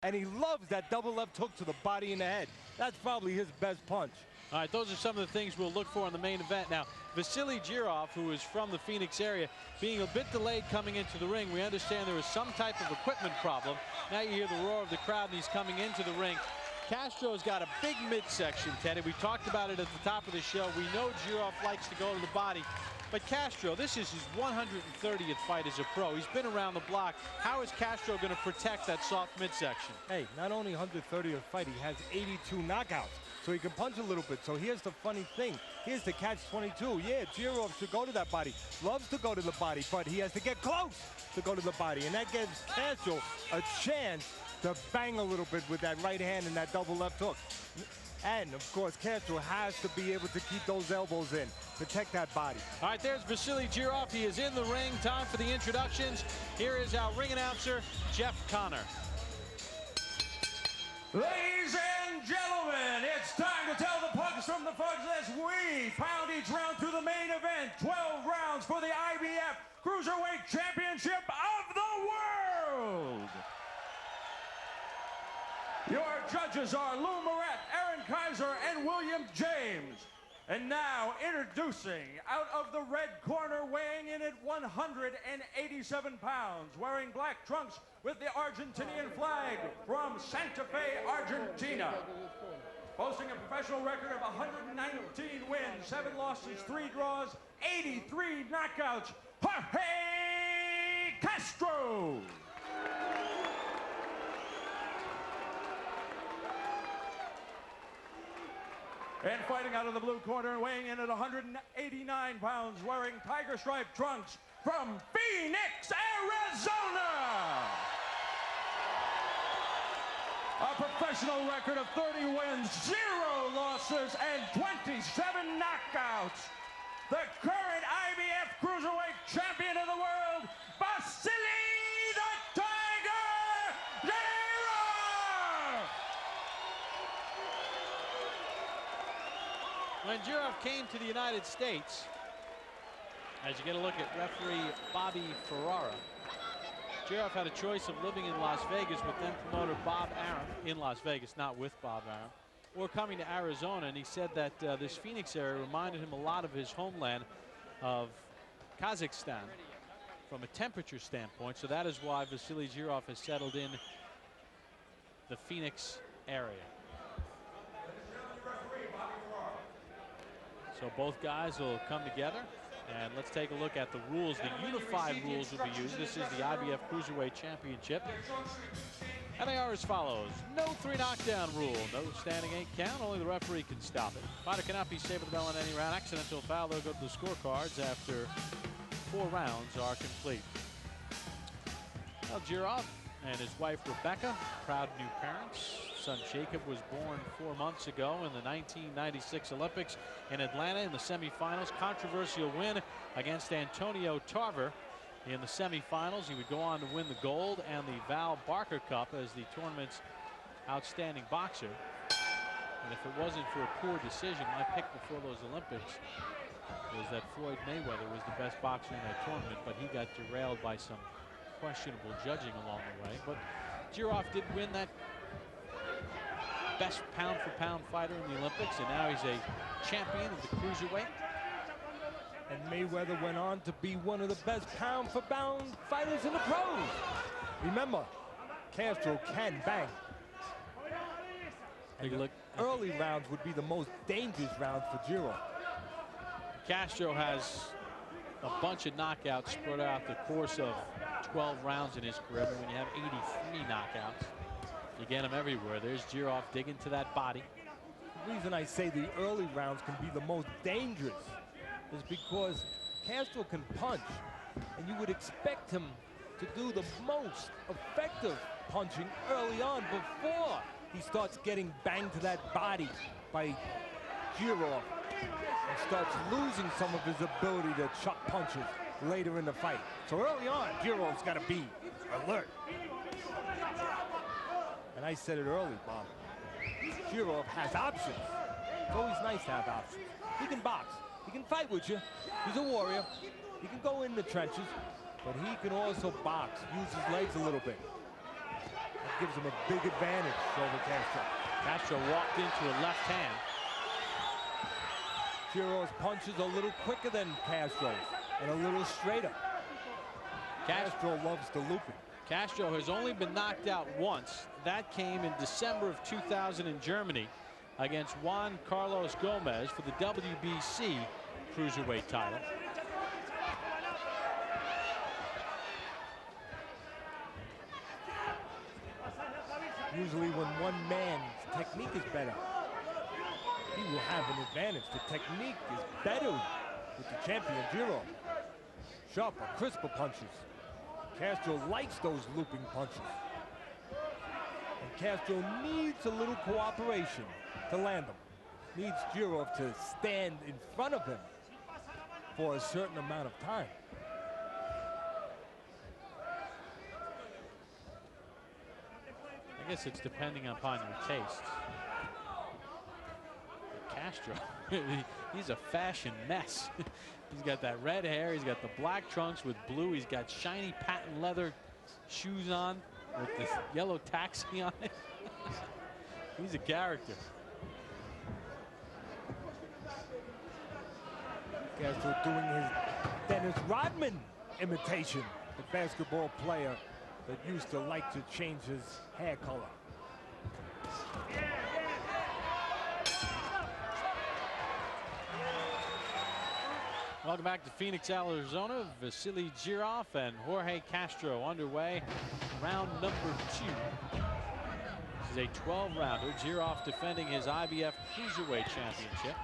And he loves that double left hook to the body and the head. That's probably his best punch. All right, those are some of the things we'll look for in the main event. Now, Vassiliy Jirov, who is from the Phoenix area, being a bit delayed coming into the ring. We understand there was some type of equipment problem. Now you hear the roar of the crowd, and he's coming into the ring. Castro's got a big midsection, Teddy. We talked about it at the top of the show. We know Jirov likes to go to the body. But Castro, this is his 130th fight as a pro. He's been around the block. How is Castro going to protect that soft midsection? Hey, not only 130th fight, he has 82 knockouts. So he can punch a little bit. So here's the funny thing. Here's the catch-22. Yeah, Jirov should go to that body. Loves to go to the body, but he has to get close to go to the body. And that gives Castro a chance to bang a little bit with that right hand and that double left hook. And, of course, Castro has to be able to keep those elbows in, protect that body. All right, there's Vassiliy Jirov. He is in the ring. Time for the introductions. Here is our ring announcer, Jeff Connor. Ladies and gentlemen, it's time to tell the pugs from the pugs as we pound each round through the main event. 12 rounds for the IBF Cruiserweight Championship of the World. Your judges are Lou Moret, Aaron Kaiser, and William James. And now introducing out of the red corner, weighing in at 187 pounds, wearing black trunks with the Argentinian flag from Santa Fe, Argentina. Boasting a professional record of 119 wins, 7 losses, 3 draws, 83 knockouts, Jorge Castro. And fighting out of the blue corner, weighing in at 189 pounds, wearing tiger stripe trunks from Phoenix, Arizona. A professional record of 30 wins, 0 losses, and 27 knockouts. The current IBF Cruiserweight Champion of the World, Vassiliy the Tiger Jirov. When Jirov came to the United States, as you get a look at referee Bobby Ferrara, Jirov had a choice of living in Las Vegas with then promoter Bob Arum, in Las Vegas, not with Bob Arum, or coming to Arizona. And he said that this Phoenix area reminded him a lot of his homeland of Kazakhstan from a temperature standpoint. So that is why Vassiliy Jirov has settled in the Phoenix area. So both guys will come together, and let's take a look at the rules. The unified rules will be used. This is the IBF Cruiserweight Championship. And they are as follows. No 3 knockdown rule. No standing 8 count. Only the referee can stop it. Fighter cannot be saved with the bell in any round. Accidental foul, they'll go to the scorecards after 4 rounds are complete. Well, Jirov and his wife Rebecca, proud new parents. Son Jacob was born 4 months ago in the 1996 Olympics in Atlanta in the semifinals. Controversial win against Antonio Tarver in the semifinals. He would go on to win the gold and the Val Barker Cup as the tournament's outstanding boxer. And if it wasn't for a poor decision, my pick before those Olympics was that Floyd Mayweather was the best boxer in that tournament, but he got derailed by some questionable judging along the way. But Jirov did win that best pound-for-pound fighter in the Olympics, and now he's a champion of the cruiserweight. And Mayweather went on to be one of the best pound-for-pound fighters in the pros. Remember, Castro can bang. Take a look. Early rounds would be the most dangerous rounds for Jirov. Castro has a bunch of knockouts spread out the course of 12 rounds in his career. But when you have 83 knockouts, you get him everywhere. There's Jirov digging to that body. The reason I say the early rounds can be the most dangerous is because Castro can punch, and you would expect him to do the most effective punching early on before he starts getting banged to that body by Jirov and starts losing some of his ability to chuck punches later in the fight. So early on, Jirov's got to be alert. And I said it early, Bob. Jirov has options. It's always nice to have options. He can box. He can fight with you. He's a warrior. He can go in the trenches, but he can also box, use his legs a little bit. gives him a big advantage over Castro. Castro walked into a left hand. Jirov's punches a little quicker than Castro's and a little straighter. Castro loves the looping. Castro has only been knocked out once. That came in December of 2000 in Germany against Juan Carlos Gomez for the WBC cruiserweight title. Usually when one man's technique is better, he will have an advantage. The technique is better with the champion, Jirov. Sharper, crisper punches. Castro likes those looping punches. And Castro needs a little cooperation to land them. Needs Jirov to stand in front of him for a certain amount of time. I guess it's depending upon your taste. Castro, he's a fashion mess. He's got that red hair, he's got the black trunks with blue, he's got shiny patent leather shoes on with this yellow taxi on it. He's a character. Castro doing his Dennis Rodman imitation, the basketball player that used to like to change his hair color. Welcome back to Phoenix, Arizona. Vassiliy Jirov and Jorge Castro underway. Round number 2. This is a 12-rounder. Jirov defending his IBF Cruiserweight Championship.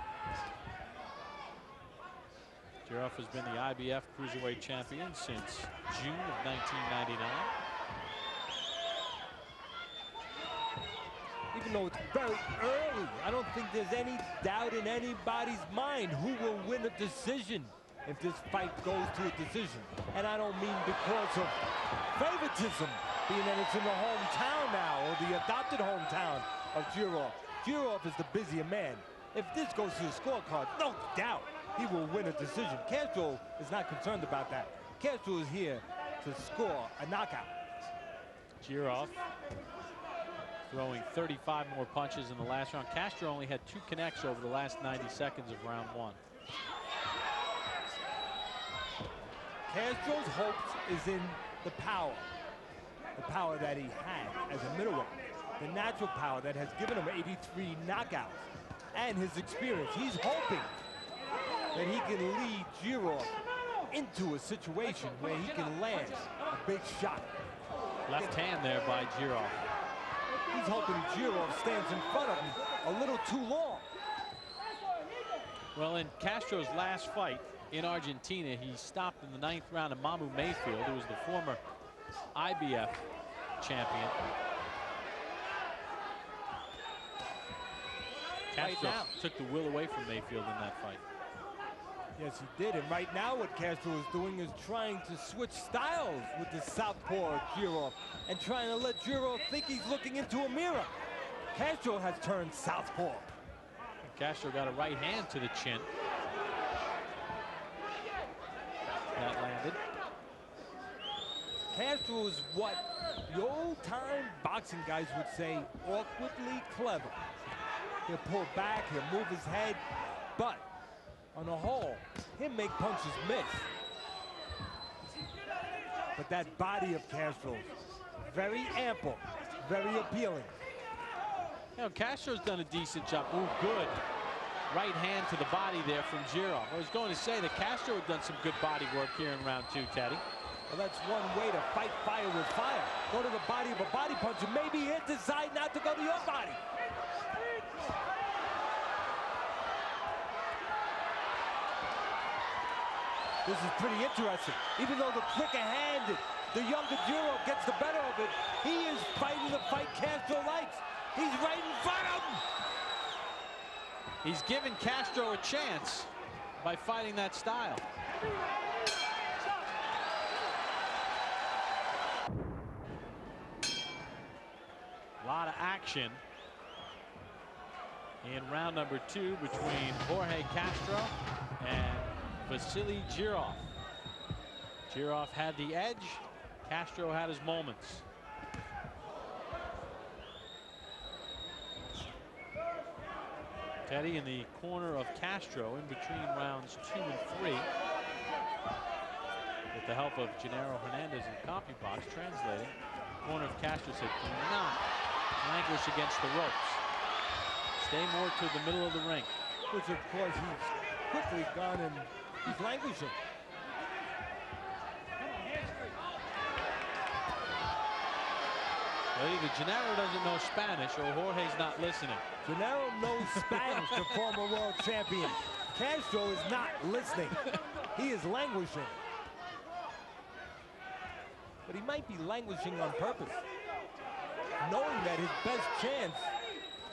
Jirov has been the IBF Cruiserweight Champion since June of 1999. Even though it's very early, I don't think there's any doubt in anybody's mind who will win a decision if this fight goes to a decision. And I don't mean because of favoritism, being that it's in the hometown now, or the adopted hometown of Jirov. Jirov is the busier man. If this goes to the scorecard, no doubt he will win a decision. Castro is not concerned about that. Castro is here to score a knockout. Jirov throwing 35 more punches in the last round. Castro only had 2 connects over the last 90 seconds of round 1. Castro's hopes is in the power that he had as a middleweight, the natural power that has given him 83 knockouts, and his experience. He's hoping that he can lead Jirov into a situation where he can land a big shot. Left hand there by Jirov. He's hoping Jirov stands in front of him a little too long. Well, in Castro's last fight in Argentina, he stopped in the 9th round of Mamu Mayfield, who was the former IBF champion. Castro took the will away from Mayfield in that fight. Yes, he did. And right now what Castro is doing is trying to switch styles with the southpaw Jirov and trying to let Jirov think he's looking into a mirror. Castro has turned southpaw. Castro got a right hand to the chin. That landed. Castro is what the old-time boxing guys would say, awkwardly clever. He'll pull back, he'll move his head, but on the whole, he'll make punches miss. But that body of Castro's, very ample, very appealing. You know, Castro's done a decent job. Ooh, good right hand to the body there from Jirov. I was going to say that Castro had done some good body work here in round 2, Teddy. Well, that's one way to fight fire with fire. Go to the body of a body puncher. Maybe he'll decide not to go to your body. This is pretty interesting. Even though the quicker-handed, the younger Jirov gets the better of it, he is fighting the fight Castro likes. He's right in front of him. He's given Castro a chance by fighting that style. A lot of action in round number 2 between Jorge Castro and Vassiliy Jirov. Jirov had the edge. Castro had his moments. Teddy in the corner of Castro in between rounds 2 and 3. With the help of Gennaro Hernandez in CompuBox translating. Corner of Castro said, do not languish against the ropes. Stay more to the middle of the ring. Which, of course, he's quickly gone and he's languishing. Well, either Gennaro doesn't know Spanish or Jorge's not listening. Gennaro knows Spanish, the former world champion. Castro is not listening. He is languishing. But he might be languishing on purpose, knowing that his best chance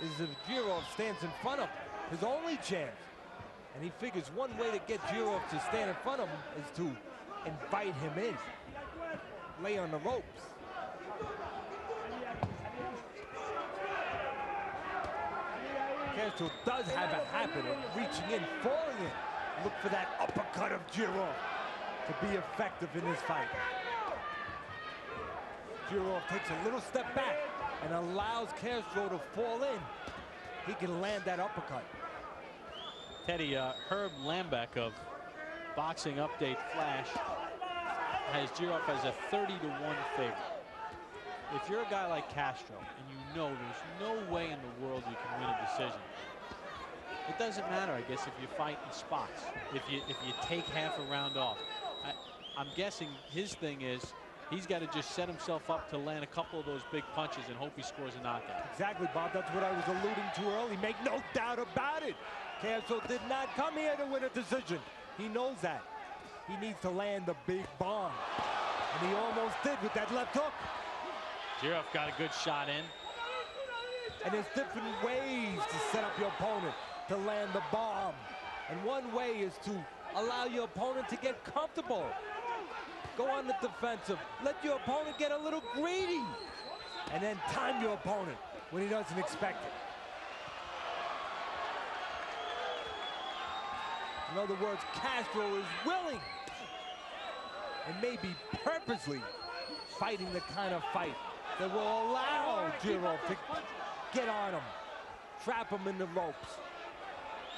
is if Jirov stands in front of him, his only chance. And he figures one way to get Jirov to stand in front of him is to invite him in, lay on the ropes. Castro does have a habit of reaching in, falling in. Look for that uppercut of Jirov to be effective in this fight. Jirov takes a little step back and allows Castro to fall in. He can land that uppercut. Teddy, Herb Lambeck of Boxing Update Flash has Jirov as a 30-1 favorite. If you're a guy like Castro and you know there's no way in the world you can win a decision, it doesn't matter, I guess, if you fight in spots, if you take half a round off. I'm guessing his thing is he's got to just set himself up to land a couple of those big punches and hope he scores a knockout. Exactly, Bob. That's what I was alluding to early. Make no doubt about it. Castro did not come here to win a decision. He knows that. He needs to land the big bomb. And he almost did with that left hook. Jirov got a good shot in. And there's different ways to set up your opponent to land the bomb. And one way is to allow your opponent to get comfortable. Go on the defensive. Let your opponent get a little greedy. And then time your opponent when he doesn't expect it. In other words, Castro is willing and maybe purposely fighting the kind of fight that will allow Jirov to get on him, trap him in the ropes,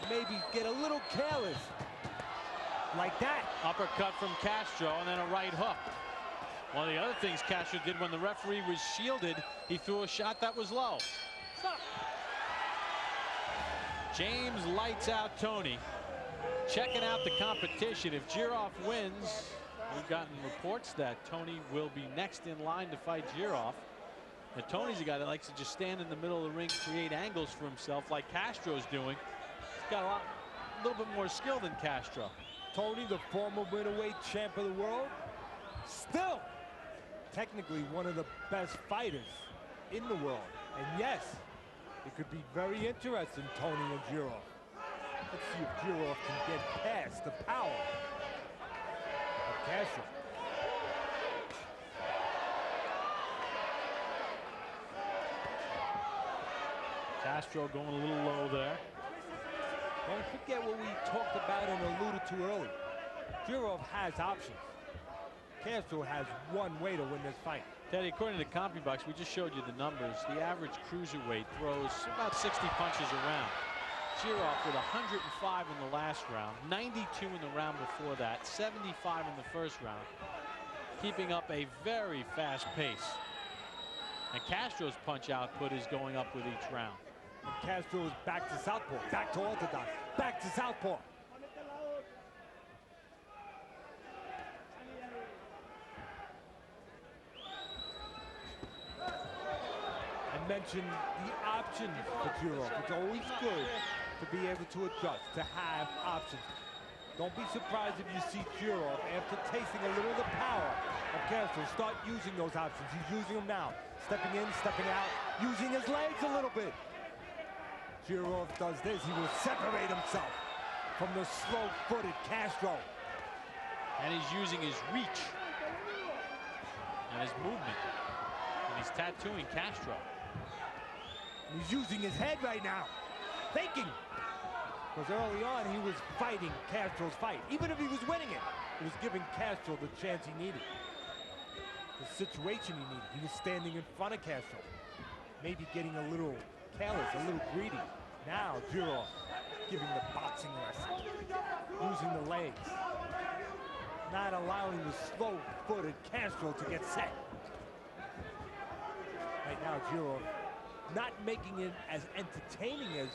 maybe get a little careless, like that. Uppercut from Castro and then a right hook. One of the other things Castro did when the referee was shielded, he threw a shot that was low. Stop. James lights out Tony. Checking out the competition. If Jirov wins, we've gotten reports that Tony will be next in line to fight Jirov. And Tony's a guy that likes to just stand in the middle of the ring, create angles for himself like Castro's doing. He's got a little bit more skill than Castro. Tony, the former middleweight champ of the world, still technically one of the best fighters in the world. And yes, it could be very interesting, Tony and Jirov. Let's see if Jirov can get past the power of Castro. Castro going a little low there. Don't forget what we talked about and alluded to earlier. Jirov has options. Castro has one way to win this fight. Teddy, according to CompuBox, we just showed you the numbers. The average cruiserweight throws about 60 punches around. Jirov with 105 in the last round, 92 in the round before that, 75 in the first round, keeping up a very fast pace. And Castro's punch output is going up with each round. And Castro is back to southpaw, back to orthodox, back to southpaw. I mentioned the options for Jirov. It's always good to be able to adjust, to have options. Don't be surprised if you see Jirov, after tasting a little of the power of Castro, start using those options. He's using them now. Stepping in, stepping out, using his legs a little bit. Jirov does this, he will separate himself from the slow-footed Castro. And he's using his reach and his movement. And he's tattooing Castro. He's using his head right now, thinking. Because early on, he was fighting Castro's fight. Even if he was winning it, he was giving Castro the chance he needed. The situation he needed. He was standing in front of Castro. Maybe getting a little careless, a little greedy. Now Jirov giving the boxing lesson, using the legs, not allowing the slow-footed Castro to get set. Right now, Jirov not making it as entertaining as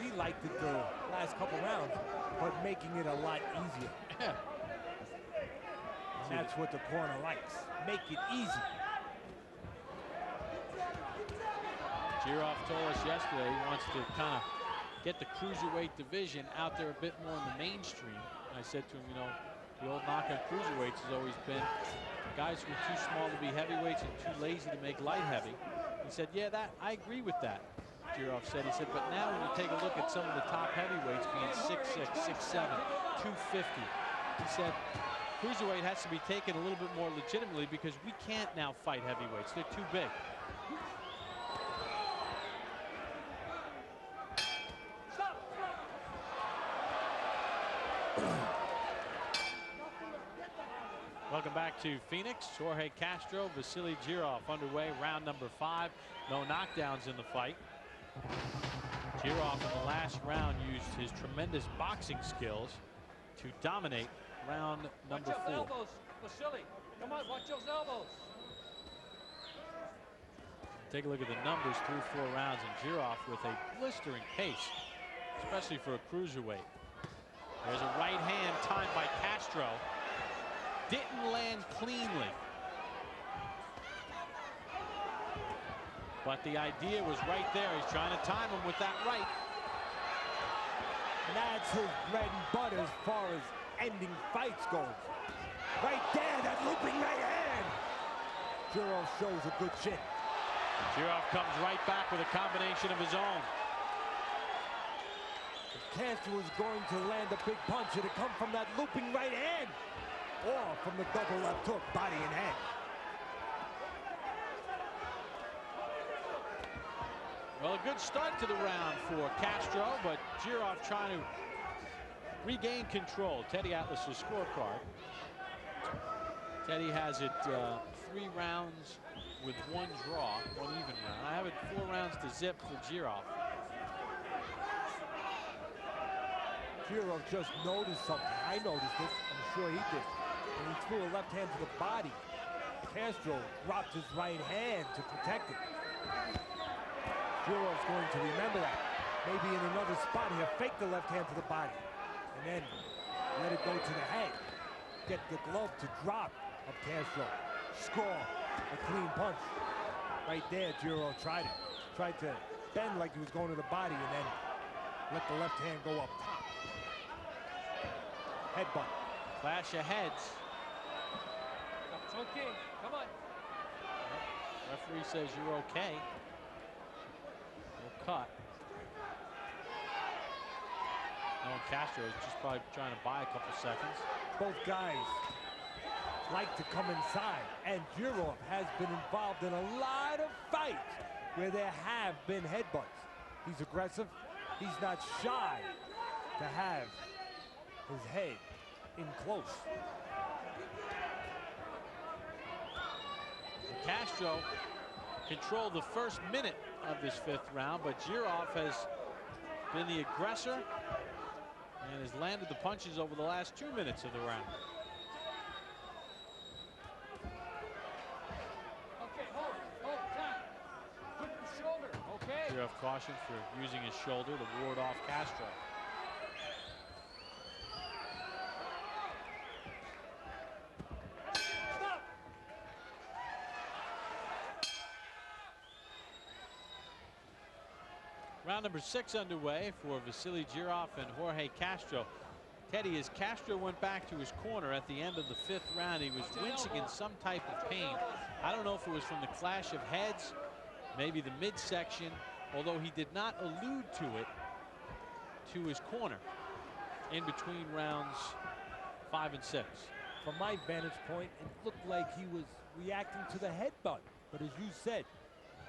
we liked it the last couple rounds, but making it a lot easier. And that's what the corner likes. Make it easy. Jirov told us yesterday he wants to kind of get the cruiserweight division out there a bit more in the mainstream. I said to him, you know, the old knock on cruiserweights has always been guys who are too small to be heavyweights and too lazy to make light heavy. He said, yeah, I agree with that, Jirov said. He said, but now when you take a look at some of the top heavyweights being 6'6", 6'7", 250, he said, cruiserweight has to be taken a little bit more legitimately because we can't now fight heavyweights. They're too big. Welcome back to Phoenix. Jorge Castro, Vassiliy Jirov underway. Round number 5. No knockdowns in the fight. Jirov in the last round used his tremendous boxing skills to dominate round number 4. Watch those elbows, Vassiliy. Come on, watch those elbows. Take a look at the numbers through 4 rounds, and Jirov with a blistering pace, especially for a cruiserweight. There's a right hand timed by Castro. Didn't land cleanly. But the idea was right there. He's trying to time him with that right. And that's his bread and butter as far as ending fights goes. Right there, that looping right hand. Jirov shows a good chin. Jirov comes right back with a combination of his own. If Castro is going to land a big punch, it'll come from that looping right hand, or from the double left hook, body and head. Well, a good start to the round for Castro, but Jirov trying to regain control. Teddy Atlas's scorecard. Teddy has it 3 rounds with 1 draw, 1 even round. I have it 4 rounds to zip for Jirov. Jirov just noticed something. I noticed it. I'm sure he did. And he threw a left hand to the body. Castro dropped his right hand to protect it. Jirov's going to remember that. Maybe in another spot, he'll fake the left hand to the body and then let it go to the head. Get the glove to drop of Castro. Score a clean punch. Right there, Jirov tried it. Tried to bend like he was going to the body and then let the left hand go up top. Headbutt. Clash of heads. It's okay. Come on. Referee says you're okay. No cut. No, Castro is just probably trying to buy a couple seconds. Both guys like to come inside, and Jirov has been involved in a lot of fights where there have been headbutts. He's aggressive. He's not shy to have his head in close. Castro controlled the first minute of this 5th round, but Jirov has been the aggressor and has landed the punches over the last 2 minutes of the round. Okay, hold, time. Put your shoulder, okay? Jirov cautioned for using his shoulder to ward off Castro. Round number 6 underway for Vassiliy Jirov and Jorge Castro. Teddy, as Castro went back to his corner at the end of the 5th round, he was wincing in some type of pain. I don't know if it was from the clash of heads, maybe the midsection, although he did not allude to it to his corner in between rounds 5 and 6. From my vantage point, it looked like he was reacting to the headbutt. But as you said,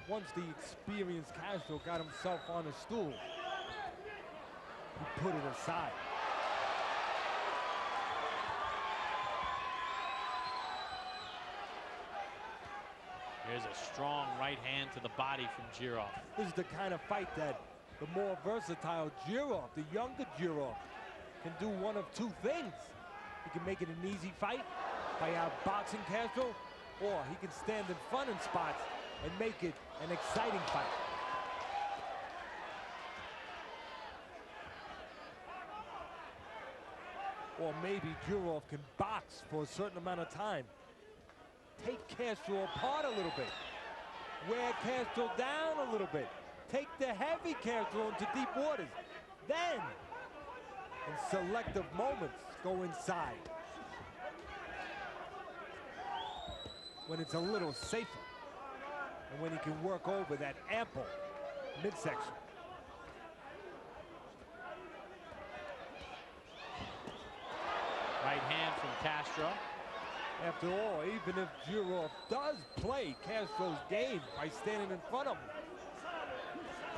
once the experienced Castro got himself on a stool, he put it aside. Here's a strong right hand to the body from Jirov. This is the kind of fight that The more versatile Jirov, the younger Jirov, can do one of two things. He can make it an easy fight by outboxing Castro, or he can stand in front in spots and make it an exciting fight. Or maybe Jirov can box for a certain amount of time. Take Castro apart a little bit. Wear Castro down a little bit. Take the heavy Castro into deep waters. Then, in selective moments, go inside. When it's a little safer. And when he can work over that ample midsection. Right hand from Castro. After all, even if Jirov does play Castro's game by standing in front of him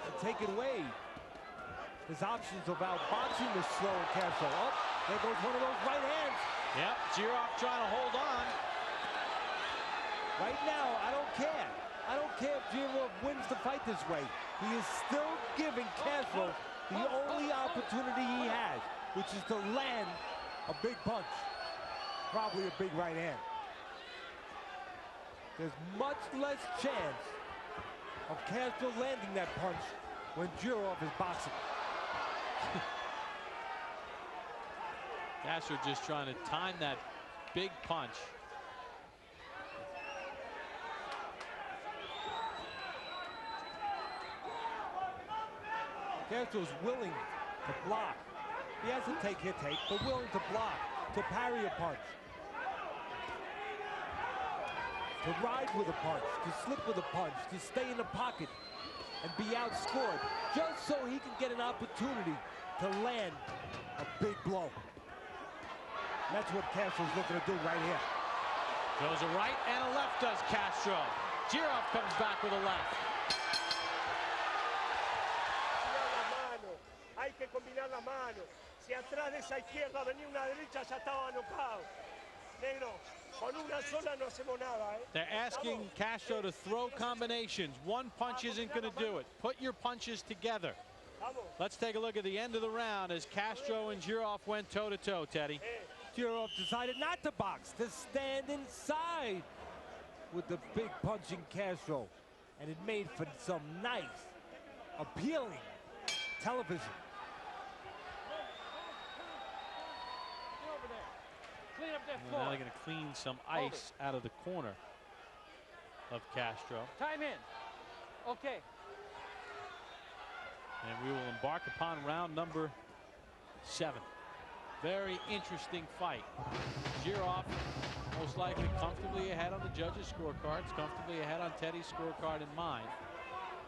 and take it away, his options of outboxing the slow Castro. Oh, there goes one of those right hands. Yep, Jirov trying to hold on. Right now, I don't care. I don't care if Jirov wins the fight this way. He is still giving Castro the only opportunity he has, which is to land a big punch. Probably a big right hand. There's much less chance of Castro landing that punch when Jirov is boxing. Castro just trying to time that big punch. Castro's willing to block. He has to take, but willing to block, to parry a punch, to ride with a punch, to slip with a punch, to stay in the pocket and be outscored, just so he can get an opportunity to land a big blow. That's what Castro's looking to do right here. Goes a right and a left does Castro. Jirov comes back with a left. Hay que combinar las manos. Si atrás de esa izquierda venía una derecha, ya estaba knockout. Negro, con una sola no hacemos nada, eh. They're asking Castro to throw combinations. One punch isn't going to do it. Put your punches together. Let's take a look at the end of the round as Castro and Jirov went toe-to-toe, Teddy. Jirov decided not to box, to stand inside with the big punching Castro. And it made for some nice, appealing television. Clean up that And floor. now they're going to clean some ice out of the corner of Castro. Time in. Okay. And we will embark upon round number 7. Very interesting fight. Jirov most likely comfortably ahead on the judges' scorecards, comfortably ahead on Teddy's scorecard and mine.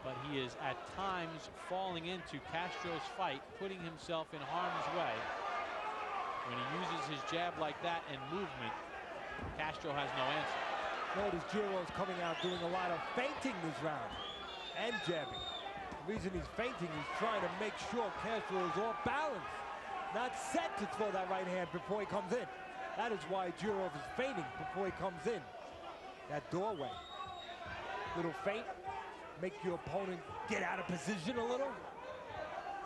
But he is at times falling into Castro's fight, putting himself in harm's way. When he uses his jab like that and movement, Castro has no answer. Notice Jirov's coming out doing a lot of feinting this round and jabbing. The reason he's feinting, he's trying to make sure Castro is off balance, not set to throw that right hand before he comes in. That is why Jirov is feinting before he comes in. That doorway. Little feint, make your opponent get out of position a little.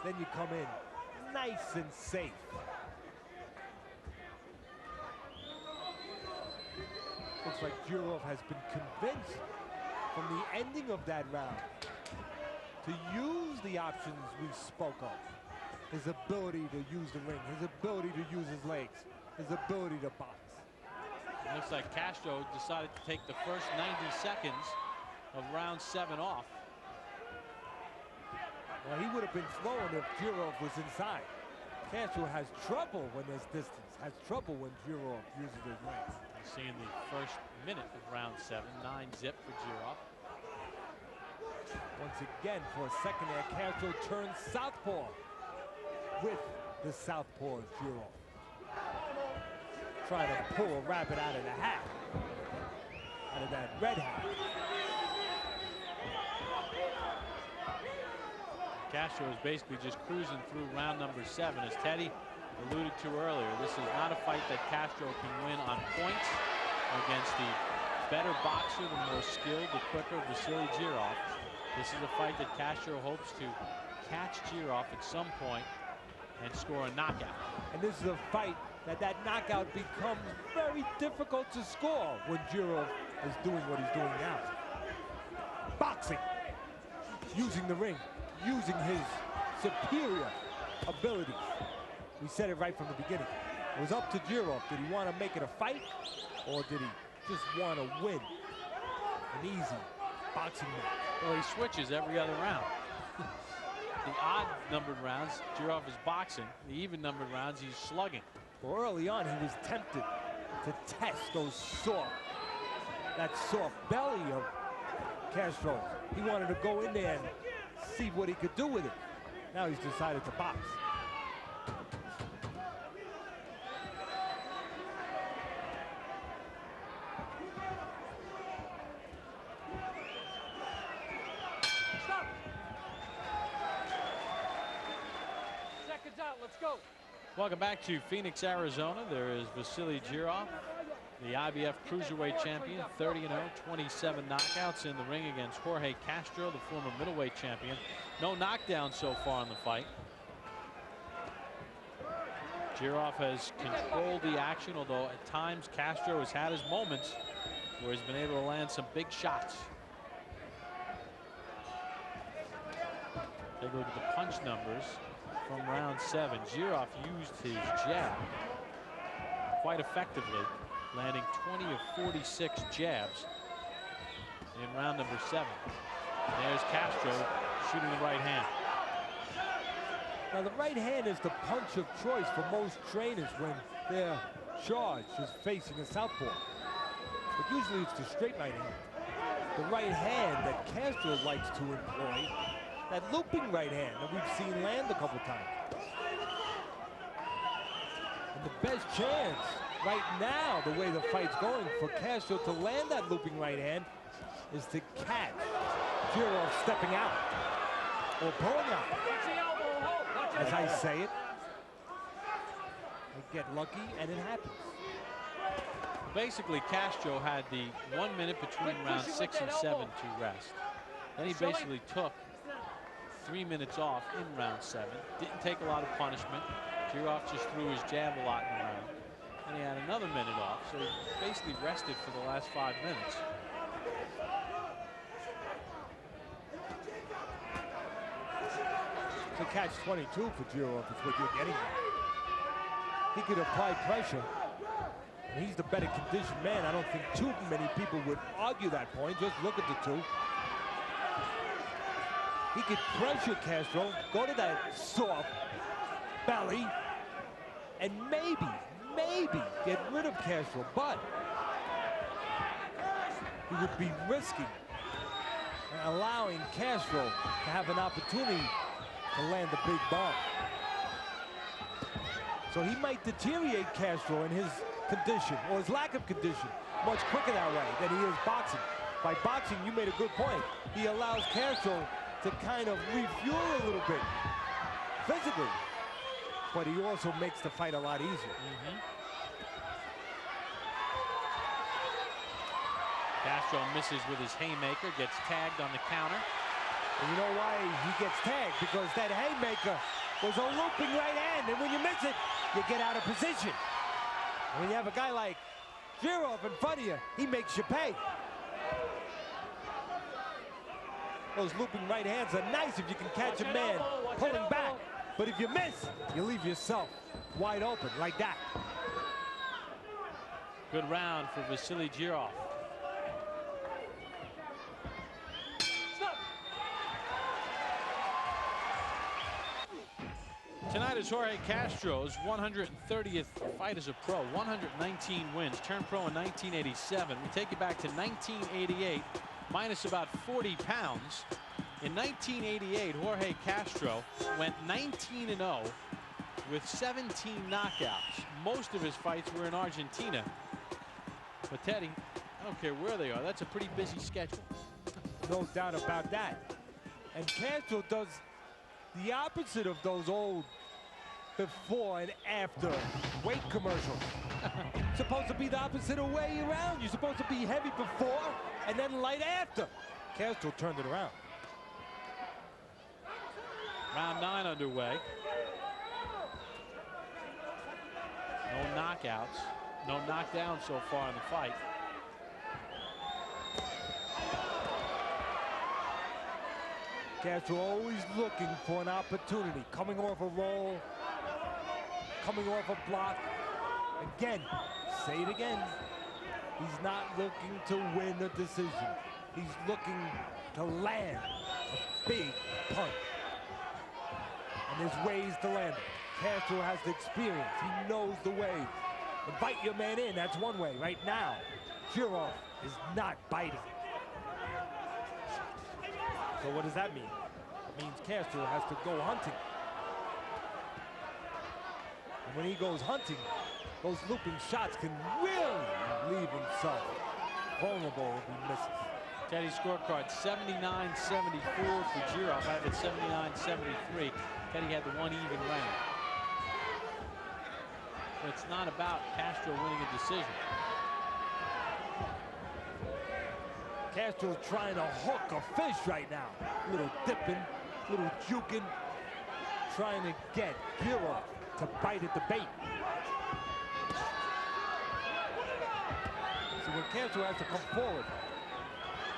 Then you come in nice and safe. Looks like Jirov has been convinced from the ending of that round to use the options we spoke of. His ability to use the ring, his ability to use his legs, his ability to box. It looks like Castro decided to take the first 90 seconds of round 7 off. Well, he would have been throwing if Jirov was inside. Castro has trouble when there's distance, has trouble when Jirov uses his legs. Seeing the first minute of round 7, 9-zip for Jirov. Once again, for a second there, Castro turns southpaw with the southpaw Jirov. Trying to pull a rabbit out of the hat, out of that red hat. Castro is basically just cruising through round number 7, as Teddy alluded to earlier. This is not a fight that Castro can win on points against the better boxer, the more skilled, the quicker Vassiliy Jirov. This is a fight that Castro hopes to catch Jirov at some point and score a knockout. And this is a fight that knockout becomes very difficult to score when Jirov is doing what he's doing now. Boxing, using the ring, using his superior abilities. We said it right from the beginning. It was up to Jirov. Did he want to make it a fight, or did he just want to win an easy boxing match? Well, he switches every other round. The odd numbered rounds, Jirov is boxing. The even numbered rounds, he's slugging. Well, early on, he was tempted to test that soft belly of Castro. He wanted to go in there and see what he could do with it. Now he's decided to box. Stop. Seconds out. Let's go. Welcome back to Phoenix, Arizona. There is Vassiliy Jirov, the IBF Cruiserweight champion, 30-0, 27 knockouts in the ring against Jorge Castro, the former middleweight champion. No knockdown so far in the fight. Jirov has controlled the action, although at times Castro has had his moments where he's been able to land some big shots. Take a look at the punch numbers from round 7. Jirov used his jab quite effectively, landing 20 of 46 jabs in round number 7. And there's Castro shooting the right hand. Now, the right hand is the punch of choice for most trainers when their charge is facing a southpaw. But usually it's the straight right hand. The right hand that Castro likes to employ, that looping right hand that we've seen land a couple times. And the best chance right now, the way the fight's going, for Castro to land that looping right hand is to catch Jirov stepping out or pulling out. As I say it, they get lucky and it happens. Basically, Castro had the 1 minute between rounds 6 and 7 to rest. Then he basically took 3 minutes off in round 7. Didn't take a lot of punishment. Jirov just threw his jab a lot in the round. And he had another minute off, so he basically rested for the last 5 minutes. It's a catch-22 for Jirov is what you're getting. He could apply pressure, and he's the better conditioned man. I don't think too many people would argue that point. Just look at the two. He could pressure Castro, go to that soft belly, and maybe get rid of Castro, but he would be risking and allowing Castro to have an opportunity to land the big bomb. So he might deteriorate Castro in his condition, or his lack of condition, much quicker that way than he is boxing. By boxing, you made a good point. He allows Castro to kind of refuel a little bit physically, but he also makes the fight a lot easier. Castro misses with his haymaker, gets tagged on the counter. And you know why he gets tagged? Because that haymaker was a looping right hand, and when you miss it, you get out of position. And when you have a guy like Jirov in front of you, he makes you pay. Those looping right hands are nice if you can catch a man pulling back. But if you miss, you leave yourself wide open like that. Good round for Vassiliy Jirov. Tonight is Jorge Castro's 130th fight as a pro, 119 wins, turned pro in 1987. We take you back to 1988, minus about 40 pounds. In 1988, Jorge Castro went 19-0 with 17 knockouts. Most of his fights were in Argentina. But Teddy, I don't care where they are, that's a pretty busy schedule. No doubt about that. And Castro does the opposite of those old before and after weight commercials. Supposed to be the opposite of way around. You're supposed to be heavy before and then light after. Castro turned it around. Round 9 underway. No knockouts, no knockdowns so far in the fight. Castro always looking for an opportunity, coming off a roll, coming off a block. Again, say it again, he's not looking to win a decision. He's looking to land a big punch. And there's ways to land it. Castro has the experience. He knows the way. Invite your man in, that's one way. Right now, Jirov is not biting. So what does that mean? It means Castro has to go hunting. And when he goes hunting, those looping shots can really leave himself vulnerable if he misses. Teddy's scorecard 79-74 for Jirov. I have it 79-73. Teddy had the one even round. But it's not about Castro winning a decision. Castro's trying to hook a fish right now. Little dipping, little juking, trying to get Jirov to bite at the bait. So when Castro has to come forward,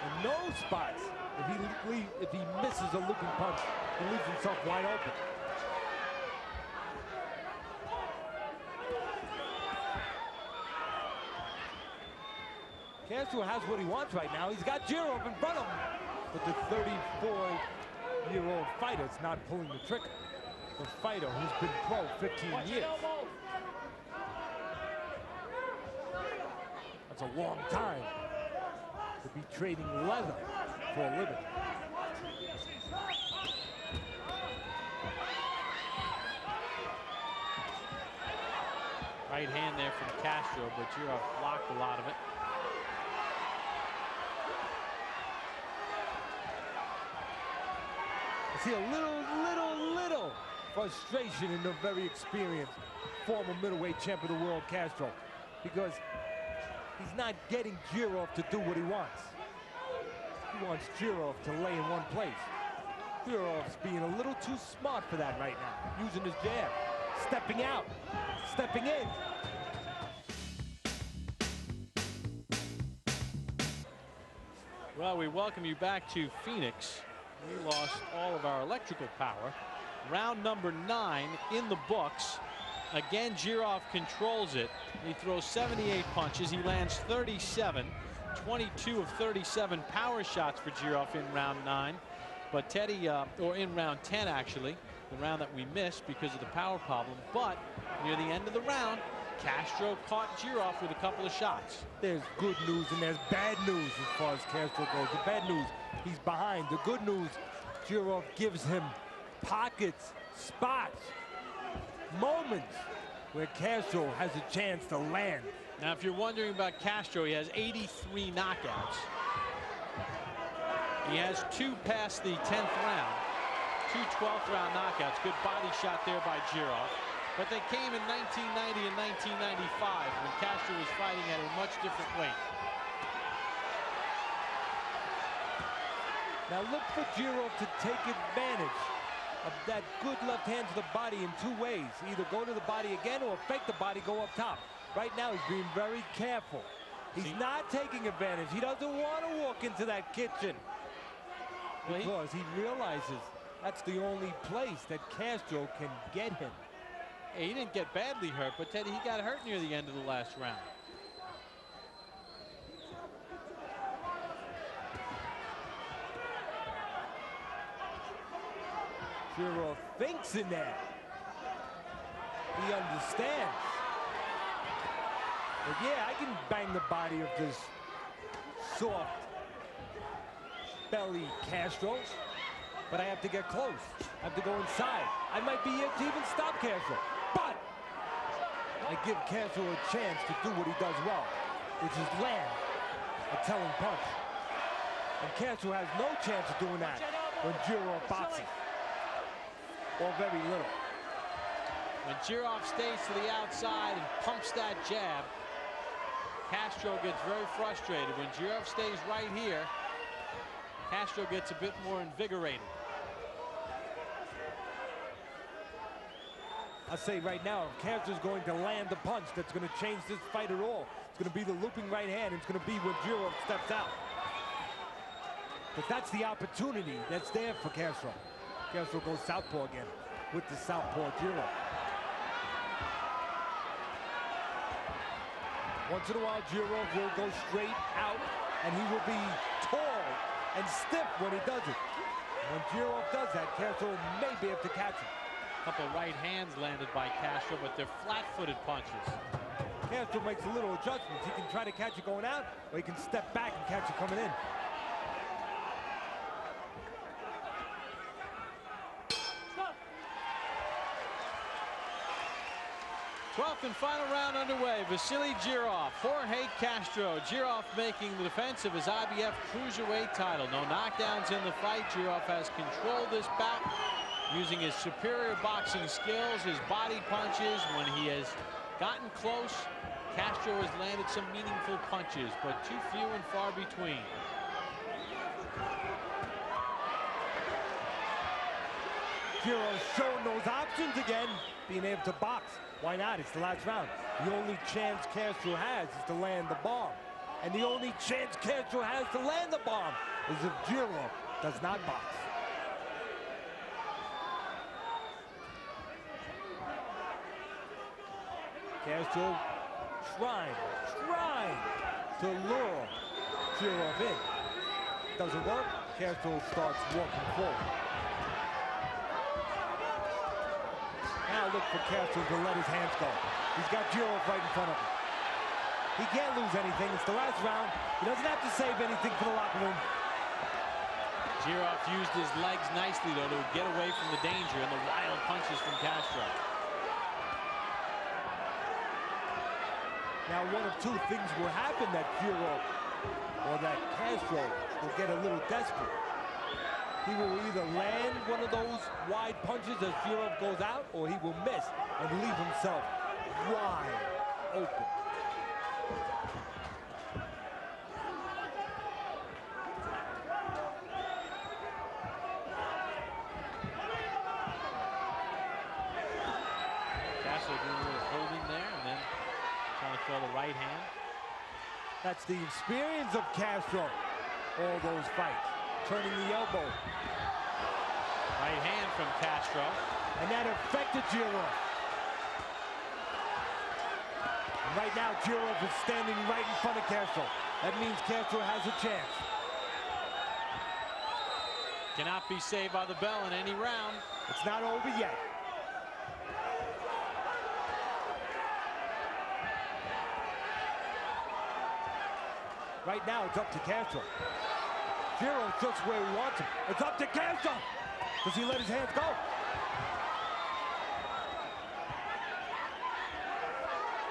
in those spots, if he misses a looping punch, he leaves himself wide open. Castro has what he wants right now. He's got Jirov in front of him. But the 34-year-old fighter's not pulling the trigger. The fighter who's been pro 15 years. That's a long time to be trading leather for a living. Right hand there from Castro, but Jirov blocked a lot of it. I see a little frustration in the very experienced former middleweight champion of the world, Castro, because he's not getting Jirov to do what he wants. He wants Jirov to lay in one place. Jirov's being a little too smart for that right now, using his jab, stepping out, stepping in. Well, we welcome you back to Phoenix. We lost all of our electrical power. Round number 9 in the books. Again, Jirov controls it. He throws 78 punches. He lands 37. 22 of 37 power shots for Jirov in round 9. But Teddy, or in round 10 actually, the round that we missed because of the power problem. But near the end of the round, Castro caught Jirov with a couple of shots. There's good news and there's bad news as far as Castro goes. The bad news, he's behind. The good news, Jirov gives him pockets, spots, moments where Castro has a chance to land. Now, if you're wondering about Castro, he has 83 knockouts. He has 2 past the 10th round, 2 12th round knockouts. Good body shot there by Jirov. But they came in 1990 and 1995 when Castro was fighting at a much different weight. Now look for Jirov to take advantage of that good left hand to the body in 2 ways. Either go to the body again or fake the body, go up top. Right now he's being very careful. He's not taking advantage. He doesn't want to walk into that kitchen because he realizes that's the only place that Castro can get him. He didn't get badly hurt, but Teddy, he got hurt near the end of the last round. Jirov thinks in that. He understands. But yeah, I can bang the body of this soft belly Castro, but I have to get close. I have to go inside. I might be able to even stop Castro, but I give Castro a chance to do what he does well, which is land a telling punch. And Castro has no chance of doing that when Jirov boxes, or very little. When Jirov stays to the outside and pumps that jab, Castro gets very frustrated. When Jirov stays right here, Castro gets a bit more invigorated. I'll say right now, if Castro's going to land the punch that's going to change this fight at all, it's going to be the looping right hand. It's going to be when Jirov steps out. But that's the opportunity that's there for Castro. Castro goes southpaw again with the southpaw Jirov. Once in a while, Jirov will go straight out, and he will be tall and stiff when he does it. When Jirov does that, Castro may be able to catch him. A couple right hands landed by Castro, but they're flat-footed punches. Castro makes a little adjustments. He can try to catch it going out, or he can step back and catch it coming in. 12th and final round underway. Vassiliy Jirov, Jorge Castro. Jirov making the defense of his IBF cruiserweight title. No knockdowns in the fight. Jirov has controlled this bout using his superior boxing skills, his body punches. When he has gotten close, Castro has landed some meaningful punches, but too few and far between. Jirov's showing those options again, being able to box. Why not? It's the last round. The only chance Castro has is to land the bomb. And the only chance Castro has to land the bomb is if Jirov does not box. Castro trying to lure Jirov in. Doesn't work. Castro starts walking forward. Now look for Castro to let his hands go. He's got Jirov right in front of him. He can't lose anything. It's the last round. He doesn't have to save anything for the locker room. Jirov used his legs nicely, though, to get away from the danger and the wild punches from Castro. Now one of two things will happen that Jirov or that Castro will get a little desperate. He will either land one of those wide punches as Jirov goes out, or he will miss and leave himself wide open. Castro doing a little holding there and then trying to throw the right hand. That's the experience of Castro, all those fights. Turning the elbow. Right hand from Castro. And that affected Jirov. And right now, Jirov is standing right in front of Castro. That means Castro has a chance. Cannot be saved by the bell in any round. It's not over yet. Right now, it's up to Castro. Jirov's just where he wants him. It's up to Castro. Does he let his hands go?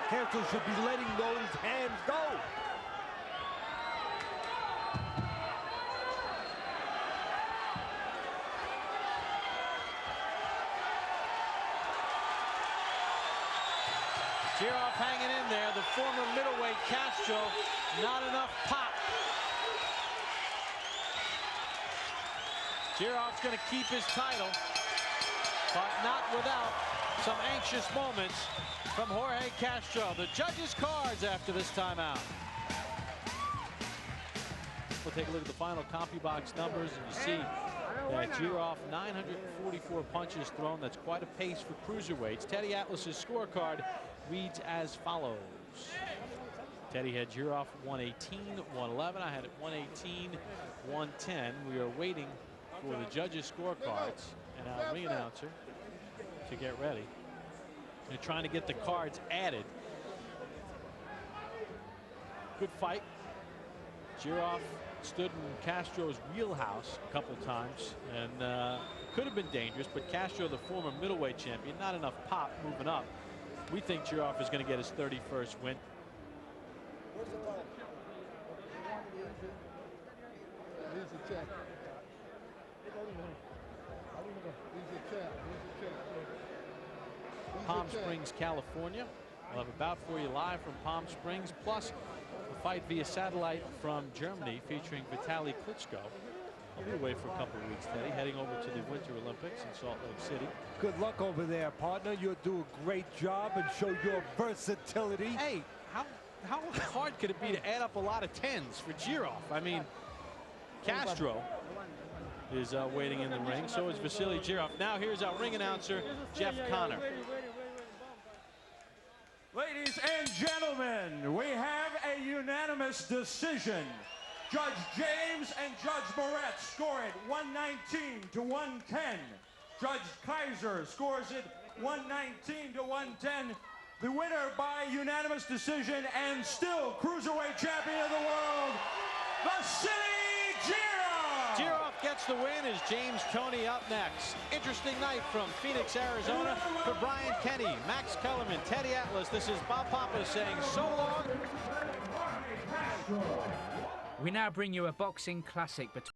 Castro should be letting those hands go. Jirov hanging in there. The former middleweight Castro, not enough pop. Jirov's going to keep his title, but not without some anxious moments from Jorge Castro. The judges' cards after this timeout. We'll take a look at the final CompuBox numbers, and you see that Jirov, 944 punches thrown. That's quite a pace for cruiserweights. Teddy Atlas's scorecard reads as follows. Teddy had Jirov 118, 111. I had it 118, 110. We are waiting for the judges' scorecards and our ring announcer to get ready. They're trying to get the cards added. Good fight. Jirov stood in Castro's wheelhouse a couple times and could have been dangerous, but Castro, the former middleweight champion, not enough pop moving up. We think Jirov is going to get his 31st win. Palm Springs, California. We'll have a bout for you live from Palm Springs, plus a fight via satellite from Germany featuring Vassiliy Klitschko. I'll be away for a couple of weeks, Teddy, heading over to the Winter Olympics in Salt Lake City. Good luck over there, partner. You'll do a great job and show your versatility. Hey, how hard could it be to add up a lot of 10s for Jirov? I mean, Castro is waiting in the ring. So is Vassiliy Jirov. Now here's our ring announcer, Jeff Connor. Ladies and gentlemen, we have a unanimous decision. Judge James and Judge Moret score it 119 to 110. Judge Kaiser scores it 119 to 110. The winner by unanimous decision and still cruiserweight champion of the world, Vassiliy Jirov. Jirov gets the win as James Toney up next. Interesting night from Phoenix, Arizona. For Brian Kenny, Max Kellerman, Teddy Atlas, this is Bob Papa saying so long. We now bring you a boxing classic between